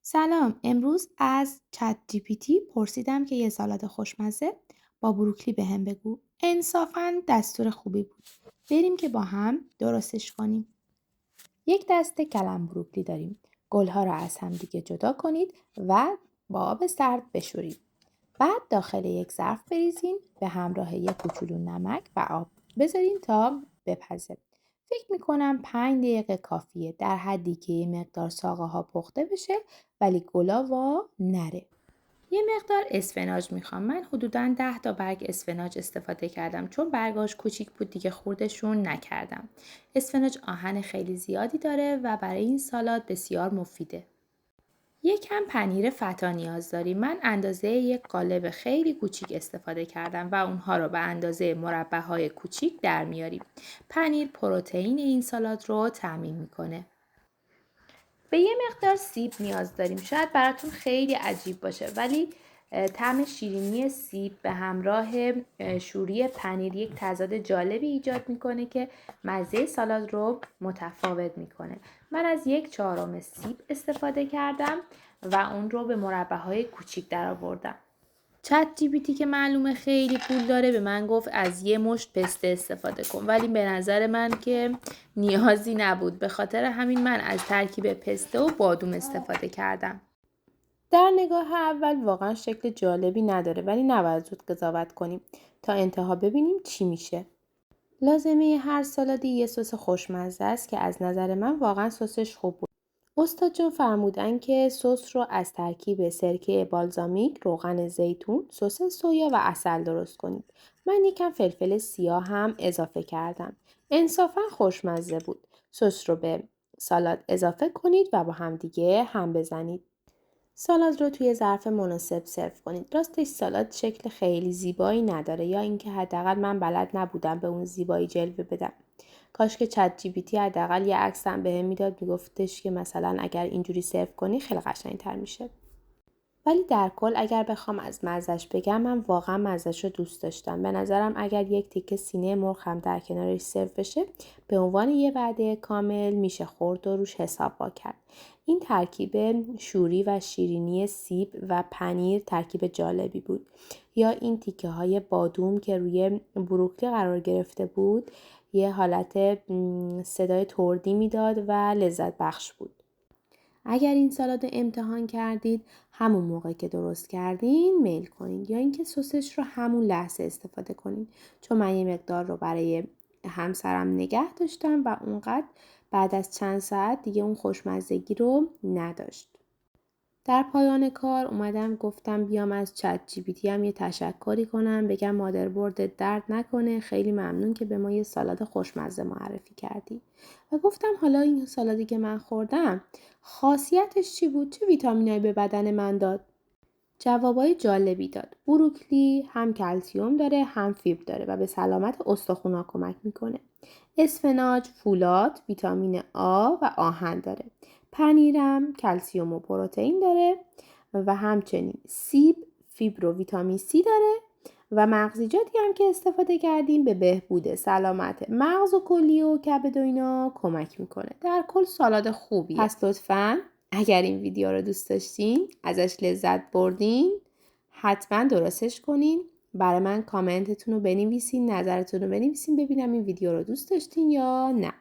سلام. امروز از چت جی پی تی پرسیدم که یه سالاد خوشمزه با بروکلی بهم بگو. انصافاً دستور خوبی بود. بریم که با هم درستش کنیم. یک دسته کلم بروکلی داریم. گلها را از هم دیگه جدا کنید و با آب سرد بشورید. بعد داخل یک ظرف بریزین، به همراه یک کوچولو نمک و آب بذارین تا بپزه. فکر میکنم 5 دقیقه کافیه، در حدی که یه مقدار ساقه ها پخته بشه ولی گلا وا نره. یه مقدار اسفناج میخوام. من حدوداً 10 تا برگ اسفناج استفاده کردم، چون برگاش کوچیک بود دیگه خوردشون نکردم. اسفناج آهن خیلی زیادی داره و برای این سالاد بسیار مفیده. یک کم پنیر فتا نیاز داریم. من اندازه یک قالب خیلی کوچیک استفاده کردم و اونها رو به اندازه مربع‌های کوچیک در میاریم. پنیر پروتئین این سالاد رو تامین میکنه. به یه مقدار سیب نیاز داریم. شاید براتون خیلی عجیب باشه ولی طعم شیرینی سیب به همراه شوری پنیر یک تضاد جالبی ایجاد میکنه که مزه سالاد رو متفاوت میکنه. من از 1/4 سیب استفاده کردم و اون رو به مربع‌های کوچیک درآوردم. چت جی پی تی که معلومه خیلی پول داره به من گفت از یه مشت پسته استفاده کن، ولی به نظر من که نیازی نبود. به خاطر همین من از ترکیب پسته و بادوم استفاده کردم. در نگاه اول واقعا شکل جالبی نداره، ولی نباید زود قضاوت کنیم تا انتها ببینیم چی میشه. لازمه هر سالادی یه سس خوشمزه است که از نظر من واقعا سسش خوب بود. استاد جون فرمودن که سس رو از ترکیب سرکه بالزامیک، روغن زیتون، سس سویا و عسل درست کنید. من یکم فلفل سیاه هم اضافه کردم. انصافا خوشمزه بود. سس رو به سالاد اضافه کنید و با هم دیگه هم بزنید. سالاد رو توی ظرف مناسب سرو کنید. راستش سالاد شکل خیلی زیبایی نداره، یا اینکه حداقل من بلد نبودم به اون زیبایی جلوه بدم. کاش که چت جی پی تی حداقل یه عکس هم بهم میداد، میگفتش که مثلا اگر اینجوری سرو کنی خیلی قشنگ‌تر میشه. ولی در کل اگر بخوام از مزهش بگم، من واقعا مزهش رو دوست داشتم. به نظرم اگر یک تیکه سینه مرغ هم در کنارش سرو بشه، به عنوان یه وعده کامل میشه خورد و روش حساب وا کرد. این ترکیب شوری و شیرینی سیب و پنیر ترکیب جالبی بود. یا این تیکه های بادوم که روی بروکلی قرار گرفته بود، یه حالت صدای تردی میداد و لذت بخش بود. اگر این سالاد رو امتحان کردید، همون موقع که درست کردین میل کنید، یا اینکه سسش رو همون لحظه استفاده کنید، چون من یه مقدار رو برای همسرم نگه داشتم و اونقدر بعد از چند ساعت دیگه اون خوشمزگی رو نداشت. در پایان کار اومدم گفتم بیام از چت جی پی تی هم یه تشکری کنم، بگم مادربرد درد نکنه، خیلی ممنون که به ما یه سالاد خوشمزه معرفی کردی. و گفتم حالا این سالادی که من خوردم خاصیتش چی بود؟ چه ویتامینایی به بدن من داد؟ جوابای جالبی داد. بروکلی هم کلسیوم داره هم فیبر داره و به سلامت استخوان‌ها کمک میکنه. اسفناج فولاد، ویتامین آ و آهن داره. پنیرم کلسیوم و پروتئین داره و همچنین سیب فیبر و ویتامین سی داره و مغزیجاتی هم که استفاده کردیم به بهبود سلامت مغز و کلیه و کبد و اینا کمک میکنه. در کل سالاد خوبیه. پس لطفاً اگر این ویدیو رو دوست داشتین، ازش لذت بردین، حتما درستش کنین. برای من کامنتتون رو بنویسین، نظرتون رو بنویسین ببینم این ویدیو رو دوست داشتین یا نه.